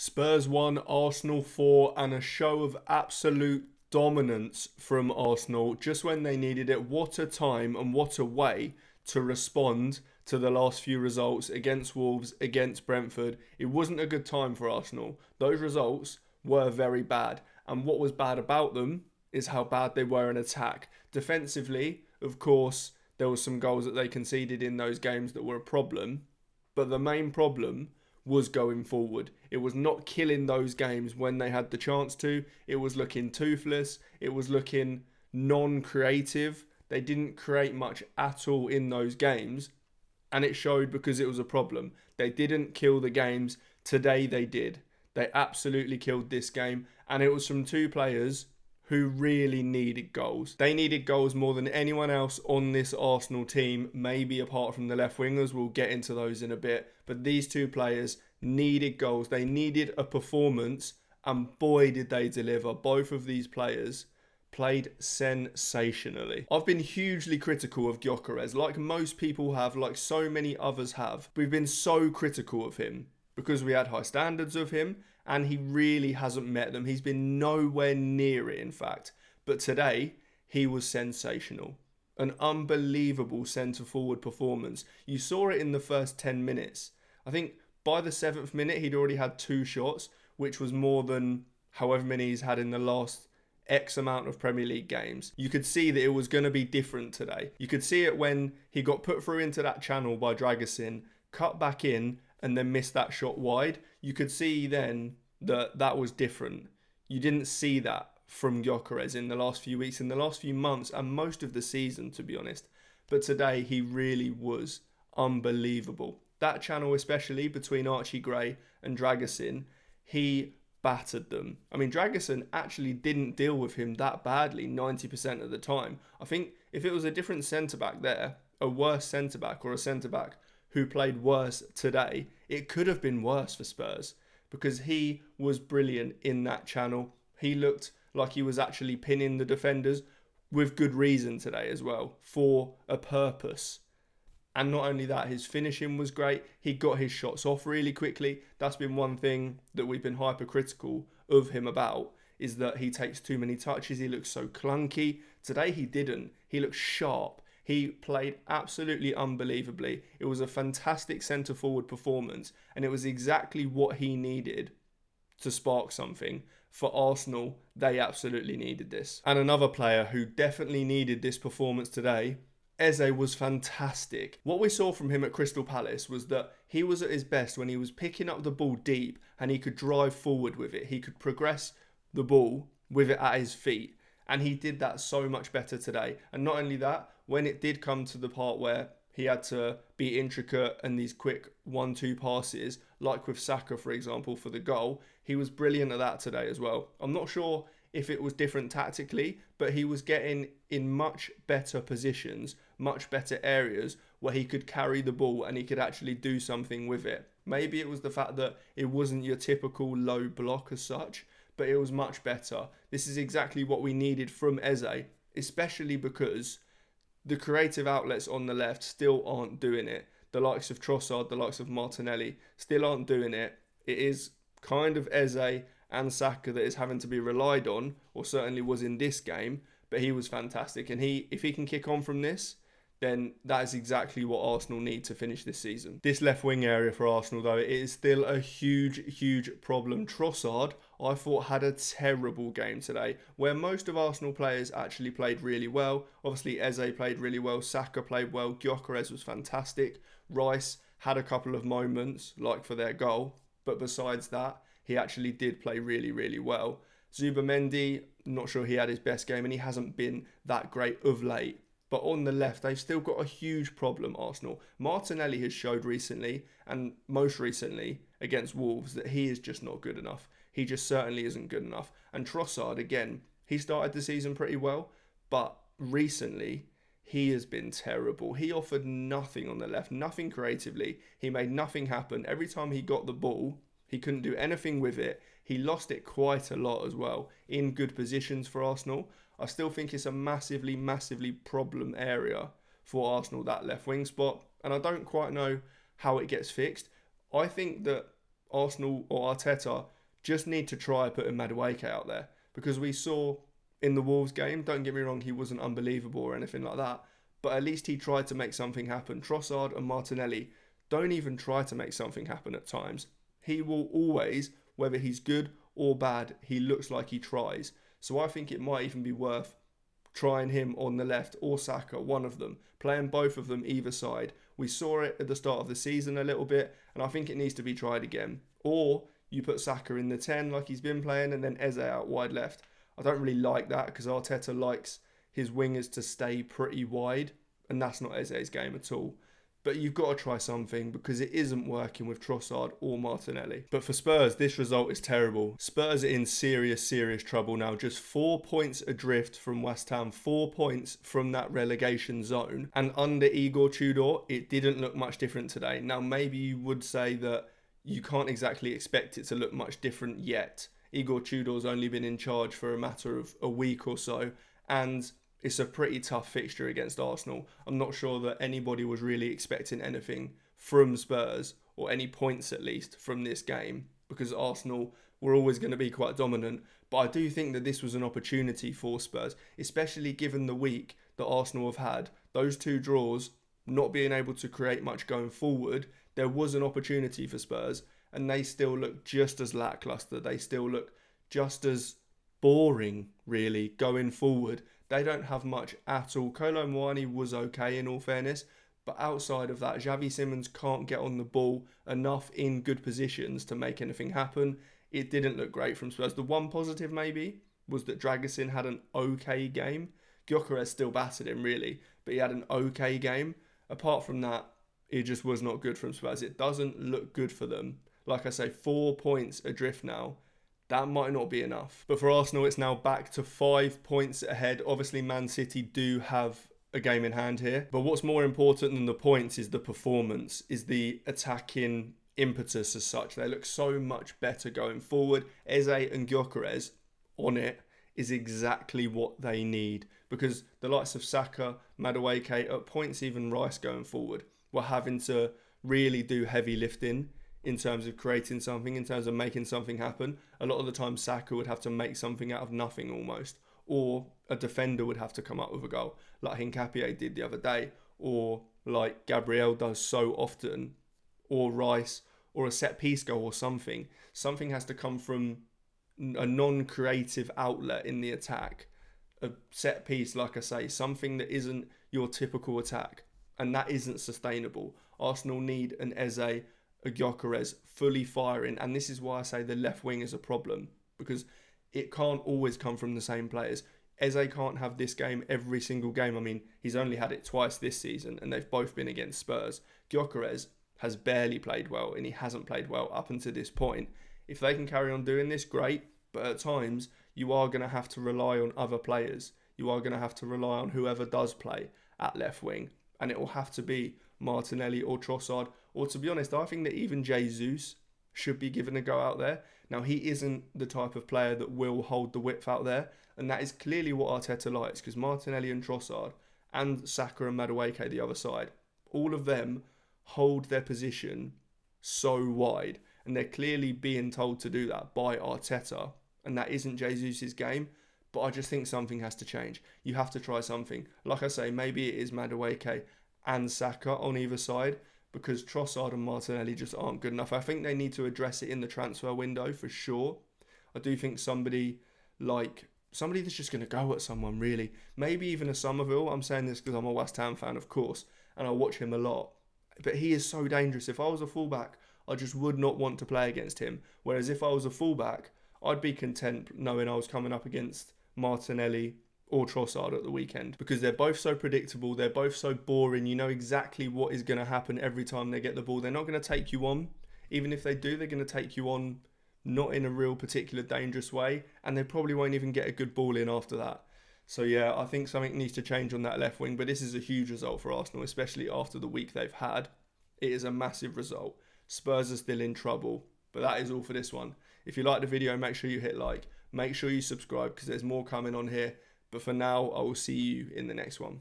Spurs 1, Arsenal 4, and a show of absolute dominance from Arsenal just when they needed it. What a time and what a way to respond to the last few results against Wolves, against Brentford. It wasn't a good time for Arsenal. Those results were very bad. And what was bad about them is how bad they were in attack. Defensively, of course, there were some goals that they conceded in those games that were a problem. But the main problem was going forward. It was not killing those games when they had the chance to. It was looking toothless. It was looking non-creative. They didn't create much at all in those games. And it showed because it was a problem. They didn't kill the games. Today they did. They absolutely killed this game. And it was from two players who really needed goals. They needed goals more than anyone else on this Arsenal team, maybe apart from the left wingers. We'll get into those in a bit. But these two players needed goals. They needed a performance, and boy did they deliver. Both of these players played sensationally. I've been hugely critical of Gyökeres, like most people have, like so many others have. We've been so critical of him because we had high standards of him, and he really hasn't met them. He's been nowhere near it, in fact. But today, he was sensational. An unbelievable centre-forward performance. You saw it in the first 10 minutes. I think by the 7th minute, he'd already had 2 shots, which was more than however many he's had in the last X amount of Premier League games. You could see that it was going to be different today. You could see it when he got put through into that channel by Dragusin, cut back in, and then missed that shot wide. You could see then that that was different. You didn't see that from Gyökeres in the last few weeks, in the last few months, and most of the season, to be honest. But today, he really was unbelievable. That channel, especially between Archie Gray and Dragusin, he battered them. I mean, Dragusin actually didn't deal with him that badly 90% of the time. I think if it was a different centre-back there, a worse centre-back or a centre-back who played worse today, it could have been worse for Spurs because he was brilliant in that channel. He looked like he was actually pinning the defenders with good reason today as well, for a purpose. And not only that, his finishing was great. He got his shots off really quickly. That's been one thing that we've been hypercritical of him about, is that he takes too many touches. He looks so clunky. Today he didn't. He looked sharp. He played absolutely unbelievably. It was a fantastic centre-forward performance, and it was exactly what he needed to spark something. For Arsenal, they absolutely needed this. And another player who definitely needed this performance today, Eze, was fantastic. What we saw from him at Crystal Palace was that he was at his best when he was picking up the ball deep and he could drive forward with it. He could progress the ball with it at his feet. And he did that so much better today. And not only that, when it did come to the part where he had to be intricate and these quick 1-2 passes, like with Saka, for example, for the goal, he was brilliant at that today as well. I'm not sure if it was different tactically, but he was getting in much better positions, much better areas where he could carry the ball and he could actually do something with it. Maybe it was the fact that it wasn't your typical low block as such, but it was much better. This is exactly what we needed from Eze, especially because the creative outlets on the left still aren't doing it. The likes of Trossard, the likes of Martinelli still aren't doing it. It is kind of Eze and Saka that is having to be relied on, or certainly was in this game, but he was fantastic. And if he can kick on from this, then that is exactly what Arsenal need to finish this season. This left wing area for Arsenal, though, it is still a huge problem. Trossard, I thought, had a terrible game today, where most of Arsenal players actually played really well. Obviously, Eze played really well, Saka played well, Gyökeres was fantastic, Rice had a couple of moments, like for their goal, but besides that, he actually did play really well. Zubimendi, not sure he had his best game, and he hasn't been that great of late. But on the left, they've still got a huge problem, Arsenal. Martinelli has showed recently, and most recently against Wolves, that he is just not good enough. He just certainly isn't good enough. And Trossard, again, he started the season pretty well, but recently he has been terrible. He offered nothing on the left, nothing creatively. He made nothing happen. Every time he got the ball, he couldn't do anything with it. He lost it quite a lot as well in good positions for Arsenal. I still think it's a massively problem area for Arsenal, that left wing spot. And I don't quite know how it gets fixed. I think that Arsenal or Arteta just need to try putting Madueke out there, because we saw in the Wolves game, don't get me wrong, he wasn't unbelievable or anything like that, but at least he tried to make something happen. Trossard and Martinelli don't even try to make something happen at times. He will always, whether he's good or bad, he looks like he tries. So I think it might even be worth trying him on the left or Saka, one of them, playing both of them either side. We saw it at the start of the season a little bit, and I think it needs to be tried again. Or you put Saka in the 10 like he's been playing, and then Eze out wide left. I don't really like that, because Arteta likes his wingers to stay pretty wide, and that's not Eze's game at all. But you've got to try something, because it isn't working with Trossard or Martinelli. But for Spurs, this result is terrible. Spurs are in serious trouble now. Just 4 points adrift from West Ham, 4 points from that relegation zone. And under Igor Tudor, it didn't look much different today. Now, maybe you would say that you can't exactly expect it to look much different yet. Igor Tudor's only been in charge for a matter of a week or so, and it's a pretty tough fixture against Arsenal. I'm not sure that anybody was really expecting anything from Spurs, or any points at least, from this game, because Arsenal were always going to be quite dominant. But I do think that this was an opportunity for Spurs, especially given the week that Arsenal have had. Those 2 draws, not being able to create much going forward, there was an opportunity for Spurs, and they still look just as lacklustre. They still look just as boring, really, going forward. They don't have much at all. Kolo Muani was okay, in all fairness, but outside of that, Xavi Simons can't get on the ball enough in good positions to make anything happen. It didn't look great from Spurs. The one positive, maybe, was that Dragusin had an okay game. Gyökeres still battered him, really, but he had an okay game. Apart from that, it just was not good from Spurs. It doesn't look good for them. Like I say, 4 points adrift now. That might not be enough. But for Arsenal, it's now back to 5 points ahead. Obviously, Man City do have a game in hand here. But what's more important than the points is the performance, is the attacking impetus as such. They look so much better going forward. Eze and Gyökeres on it is exactly what they need, because the likes of Saka, Madueke, at points even Rice going forward, were having to really do heavy lifting in terms of creating something, in terms of making something happen. A lot of the time Saka would have to make something out of nothing almost, or a defender would have to come up with a goal like Hincapié did the other day, or like Gabriel does so often, or Rice, or a set piece goal or something. Something has to come from a non-creative outlet in the attack. A set piece, like I say, something that isn't your typical attack, and that isn't sustainable. Arsenal need an Eze, a Gyökeres fully firing, and this is why I say the left wing is a problem, because it can't always come from the same players. Eze can't have this game every single game. I mean, he's only had it twice this season, and they've both been against Spurs. Gyökeres has barely played well, and he hasn't played well up until this point. If they can carry on doing this, great, but at times you are going to have to rely on other players. You are going to have to rely on whoever does play at left wing, and it will have to be Martinelli or Trossard, or to be honest, I think that even Jesus should be given a go out there. Now, he isn't the type of player that will hold the width out there, and that is clearly what Arteta likes, because Martinelli and Trossard, and Saka and Madueke the other side, all of them hold their position so wide, and they're clearly being told to do that by Arteta, and that isn't Jesus' game. But I just think something has to change. You have to try something. Like I say, maybe it is Madueke and Saka on either side, because Trossard and Martinelli just aren't good enough. I think they need to address it in the transfer window for sure. I do think somebody that's just going to go at someone, really. Maybe even a Somerville. I'm saying this because I'm a West Ham fan, of course, and I watch him a lot. But he is so dangerous. If I was a fullback, I just would not want to play against him. Whereas if I was a fullback, I'd be content knowing I was coming up against Martinelli or Trossard at the weekend, because they're both so predictable, they're both so boring. You know exactly what is going to happen every time they get the ball. They're not going to take you on. Even if they do, they're going to take you on not in a real particular dangerous way, and they probably won't even get a good ball in after that. So yeah, I think something needs to change on that left wing, but this is a huge result for Arsenal, especially after the week they've had. It is a massive result. Spurs are still in trouble, but that is all for this one. If you like the video, make sure you hit like. Make sure you subscribe, because there's more coming on here. But for now, I will see you in the next one.